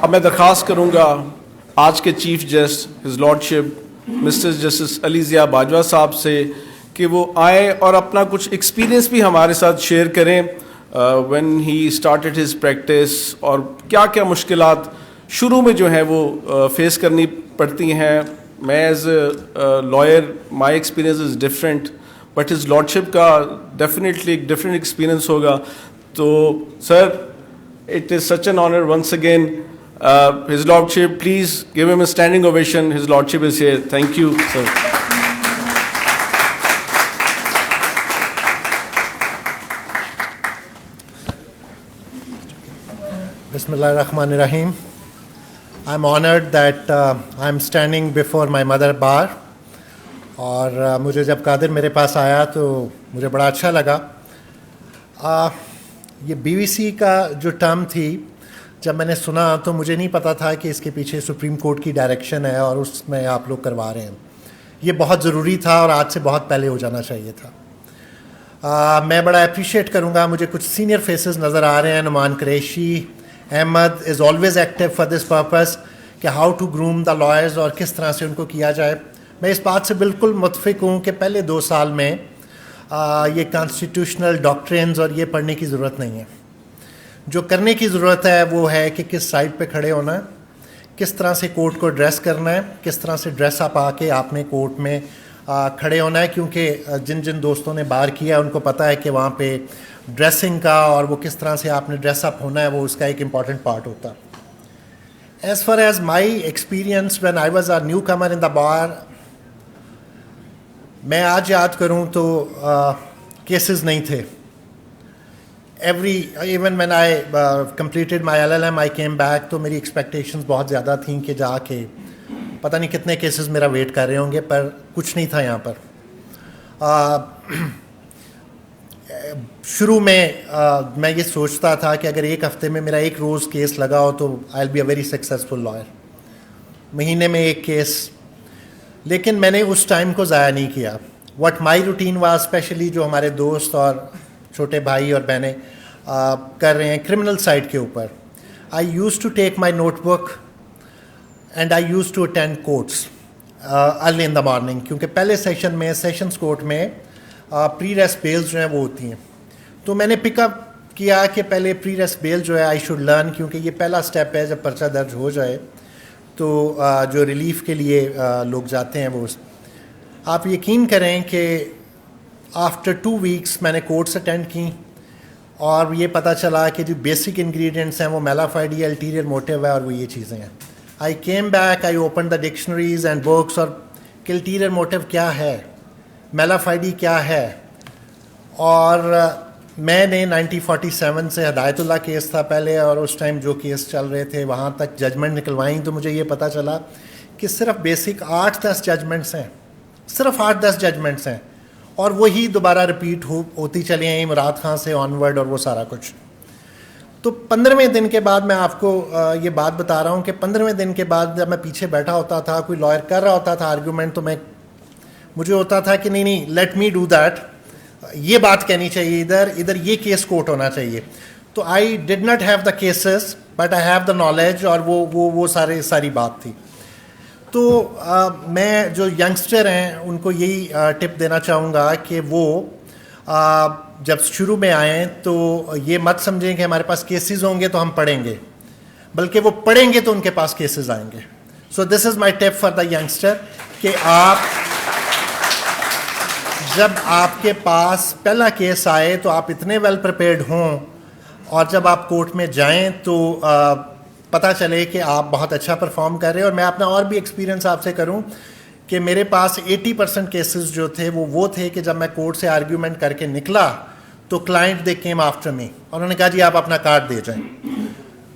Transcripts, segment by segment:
اب میں درخواست کروں گا آج کے chief justice his lordship mister justice Ali Zia Bajwa صاحب سے کہ وہ آئیں اور اپنا کچھ ایکسپیرینس بھی ہمارے ساتھ شیئر کریں when he started his practice, اور کیا کیا مشکلات شروع میں جو ہیں وہ فیس کرنی پڑتی ہیں. میں as a lawyer my experience is different, but his lordship کا ڈیفینیٹلی ایک ڈفرینٹ ایکسپیرینس ہوگا. تو sir it is such an honour once again. His lordship please give him a standing ovation. His lordship is here. Thank you sir. Bismillah ar-Rahman ar-Rahim. I'm honored that I'm standing before my mother bar. اور مجھے جب قادر میرے پاس آیا تو مجھے بڑا اچھا لگا. یہ بی وی سی کا جو ٹرم تھی جب میں نے سنا تو مجھے نہیں پتا تھا کہ اس کے پیچھے سپریم کورٹ کی ڈائریکشن ہے اور اس میں آپ لوگ کروا رہے ہیں. یہ بہت ضروری تھا اور آج سے بہت پہلے ہو جانا چاہیے تھا. میں بڑا اپریشیٹ کروں گا. مجھے کچھ سینئر فیسز نظر آ رہے ہیں. Nauman Qureshi, Ahmed is always active for this purpose کہ how to groom the lawyers اور کس طرح سے ان کو کیا جائے. میں اس بات سے بالکل متفق ہوں کہ پہلے 2 سال میں یہ کانسٹیٹیوشنل ڈاکٹرینز اور یہ پڑھنے کی ضرورت نہیں ہے. جو کرنے کی ضرورت ہے وہ ہے کہ کس سائڈ پہ کھڑے ہونا ہے، کس طرح سے کورٹ کو ڈریس کرنا ہے، کس طرح سے ڈریس اپ آ کے آپ نے کورٹ میں کھڑے ہونا ہے. کیونکہ جن جن دوستوں نے بار کیا ان کو پتہ ہے کہ وہاں پہ ڈریسنگ کا اور وہ کس طرح سے آپ نے ڈریس اپ ہونا ہے وہ اس کا ایک امپورٹنٹ پارٹ ہوتا. As far as my experience when I was a new کمر ان دا بار، میں آج یاد کروں تو کیسز نہیں تھے. Even when I completed my LLM I came back تو میری ایکسپیکٹیشنز بہت زیادہ تھیں کہ جا کے پتہ نہیں کتنے کیسز میرا ویٹ کر رہے ہوں گے، پر کچھ نہیں تھا یہاں پر. شروع میں میں یہ سوچتا تھا کہ اگر ایک ہفتے میں میرا ایک روز کیس لگا ہو تو I will be a very successful lawyer. مہینے میں ایک کیس. لیکن میں نے اس ٹائم کو ضائع نہیں کیا. What my routine was, especially جو ہمارے دوست اور چھوٹے بھائی اور بہنیں کر رہے ہیں کرمنل سائڈ کے اوپر، I used to take my note book and I used to attend courts early in the morning. کیونکہ پہلے سیشن میں سیشنز کورٹ میں پری ریس بیلز جو ہیں وہ ہوتی ہیں. تو میں نے پک اپ کیا کہ پہلے پری ریس بیل جو ہے آئی شوڈ لرن، کیونکہ یہ پہلا سٹیپ ہے جب پرچہ درج ہو جائے تو جو ریلیف کے لیے لوگ جاتے ہیں وہ. آپ یقین کریں کہ آفٹر 2 ویکس میں نے کورٹس اٹینڈ کی اور یہ پتہ چلا کہ جو بیسک انگریڈینٹس ہیں وہ میلافائڈی الٹیریئر موٹیو ہے اور وہ یہ چیزیں ہیں. I came back, I open the dictionaries and books اور کہ الٹیریئر موٹیو کیا ہے، میلافائڈی کیا ہے. اور میں نے 1947 سے ہدایت اللہ کیس تھا پہلے اور اس ٹائم جو کیس چل رہے تھے وہاں تک ججمنٹ نکلوائیں تو مجھے یہ پتہ چلا کہ صرف بیسک 8-10 ججمنٹس ہیں، صرف 8-10 ججمنٹس ہیں اور وہی دوبارہ رپیٹ ہوتی چلی ہیں مراد خان سے آنورڈ اور وہ سارا کچھ. تو 15ویں دن کے بعد میں آپ کو یہ بات بتا رہا ہوں کہ 15ویں دن کے بعد جب میں پیچھے بیٹھا ہوتا تھا، کوئی لائر کر رہا ہوتا تھا آرگیومنٹ، تو مجھے ہوتا تھا کہ نہیں لیٹ می ڈو دیٹ، یہ بات کہنی چاہیے، ادھر یہ کیس کوٹ ہونا چاہیے. تو I did not have the cases but I have the knowledge, اور وہ ساری بات تھی. تو میں جو ینگسٹر ہیں ان کو یہی ٹپ دینا چاہوں گا کہ وہ جب شروع میں آئیں تو یہ مت سمجھیں کہ ہمارے پاس کیسز ہوں گے تو ہم پڑھیں گے، بلکہ وہ پڑھیں گے تو ان کے پاس کیسز آئیں گے. سو دس از مائی ٹپ فار دا ینگسٹر کہ آپ جب آپ کے پاس پہلا کیس آئے تو آپ اتنے ویل پریپیئرڈ ہوں اور جب آپ کورٹ میں جائیں تو پتہ چلے کہ آپ بہت اچھا پرفارم کر رہے ہیں. اور میں اپنا اور بھی ایکسپیرینس آپ سے کروں کہ میرے پاس 80% کیسز جو تھے وہ تھے کہ جب میں کورٹ سے آرگیومنٹ کر کے نکلا تو client they came after me اور انہوں نے کہا جی آپ اپنا کارڈ دے جائیں.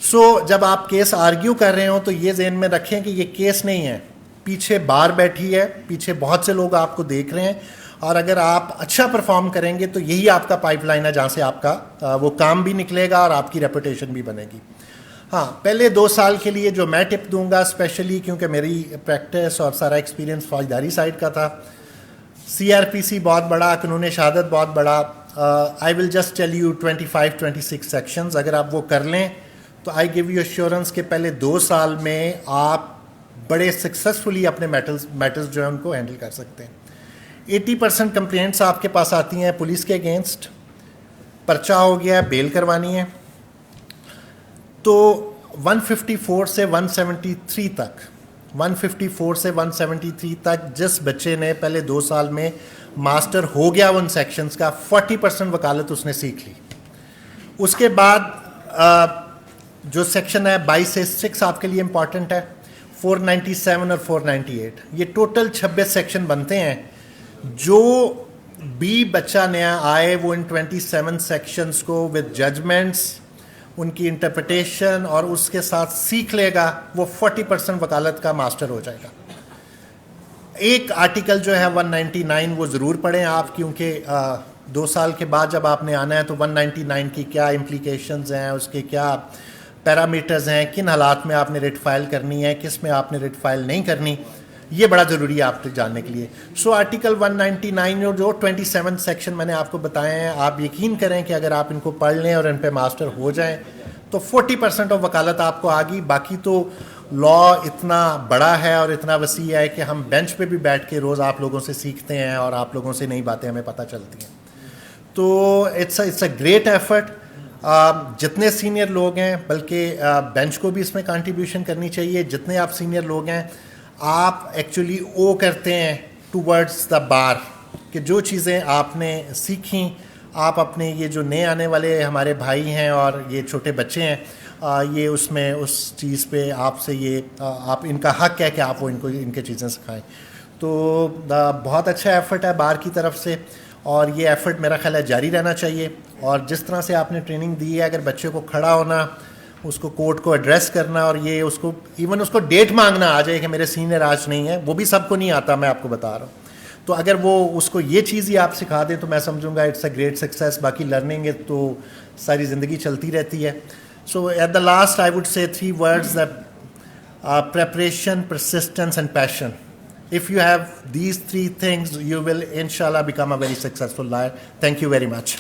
سو جب آپ کیس آرگیو کر رہے ہوں تو یہ ذہن میں رکھیں کہ یہ کیس نہیں ہے، پیچھے بار بیٹھی ہے، پیچھے بہت سے لوگ آپ کو دیکھ رہے ہیں، اور اگر آپ اچھا پرفارم کریں گے تو یہی آپ کا پائپ لائن ہے جہاں سے آپ کا وہ کام بھی نکلے گا اور آپ کی ریپوٹیشن بھی بنے گی. ہاں، پہلے 2 سال کے لیے جو میں ٹپ دوں گا، اسپیشلی کیونکہ میری پریکٹس اور سارا ایکسپیرینس فوجداری سائڈ کا تھا، CRPC بہت بڑا، قانون شہادت بہت بڑا. I will just tell you 25-26 sections. اگر آپ وہ کر لیں تو آئی گیو یو ایشورنس کہ پہلے 2 سال میں آپ بڑے سکسیزفلی اپنے میٹرز جو ہیں ان کو ہینڈل کر سکتے ہیں. 80% کمپلینٹس آپ کے پاس آتی ہیں پولیس کے اگینسٹ, پرچہ ہو گیا, بیل کروانی ہے. تو 154 سے 173 تک 154 سے 173 تک جس بچے نے پہلے 2 سال میں ماسٹر ہو گیا ان سیکشنز کا, 40% وکالت اس نے سیکھ لی. اس کے بعد جو سیکشن ہے 22 سے 6 آپ کے لیے امپورٹنٹ ہے, 497 اور 498, یہ ٹوٹل 26 سیکشن بنتے ہیں. جو بھی بچہ نیا آئے وہ ان 27 سیکشنز کو ود ججمنٹس, ان کی انٹرپریٹیشن اور اس کے ساتھ سیکھ لے گا, وہ 40% وکالت کا ماسٹر ہو جائے گا. ایک آرٹیکل جو ہے 199 وہ ضرور پڑھیں آپ, کیونکہ 2 سال کے بعد جب آپ نے آنا ہے تو 199 کی کیا امپلیکیشنز ہیں, اس کے کیا پیرامیٹرز ہیں, کن حالات میں آپ نے ریٹ فائل کرنی ہے, کس میں آپ نے ریٹ فائل نہیں کرنی, یہ بڑا ضروری ہے آپ تک جاننے کے لیے. سو آرٹیکل 199 اور جو 27 سیکشن میں نے آپ کو بتائے ہیں, آپ یقین کریں کہ اگر آپ ان کو پڑھ لیں اور ان پہ ماسٹر ہو جائیں تو 40% آف وکالت آپ کو آ گئی. باقی تو لا اتنا بڑا ہے اور اتنا وسیع ہے کہ ہم بینچ پہ بھی بیٹھ کے روز آپ لوگوں سے سیکھتے ہیں اور آپ لوگوں سے نئی باتیں ہمیں پتہ چلتی ہیں. تو اٹس اے گریٹ ایفرٹ. جتنے سینئر لوگ ہیں, بلکہ بینچ کو بھی اس میں کنٹریبیوشن کرنی چاہیے. جتنے آپ سینئر لوگ ہیں آپ ایکچولی او کرتے ہیں ٹوورڈز دا بار, کہ جو چیزیں آپ نے سیکھیں آپ اپنے یہ جو نئے آنے والے ہمارے بھائی ہیں اور یہ چھوٹے بچے ہیں, یہ اس میں اس چیز پہ آپ سے یہ آپ ان کا حق ہے کہ آپ وہ ان کے چیزیں سکھائیں. تو بہت اچھا ایفرٹ ہے بار کی طرف سے, اور یہ ایفرٹ میرا خیال ہے جاری رہنا چاہیے. اور جس طرح سے آپ نے ٹریننگ دی ہے, اگر بچے کو کھڑا ہونا, اس کو کورٹ کو ایڈریس کرنا, اور یہ اس کو ایون اس کو ڈیٹ مانگنا آ جائے کہ میرے سینئر آج نہیں ہے, وہ بھی سب کو نہیں آتا, میں آپ کو بتا رہا ہوں. تو اگر وہ اس کو یہ چیز ہی آپ سکھا دیں تو میں سمجھوں گا اٹس اے گریٹ سکسیس. باقی لرننگ تو ساری زندگی چلتی رہتی ہے. So at the last I would say 3 words that preparation, persistence and passion. If you have these 3 things, you will inshallah become a very successful lawyer. Thank you very much.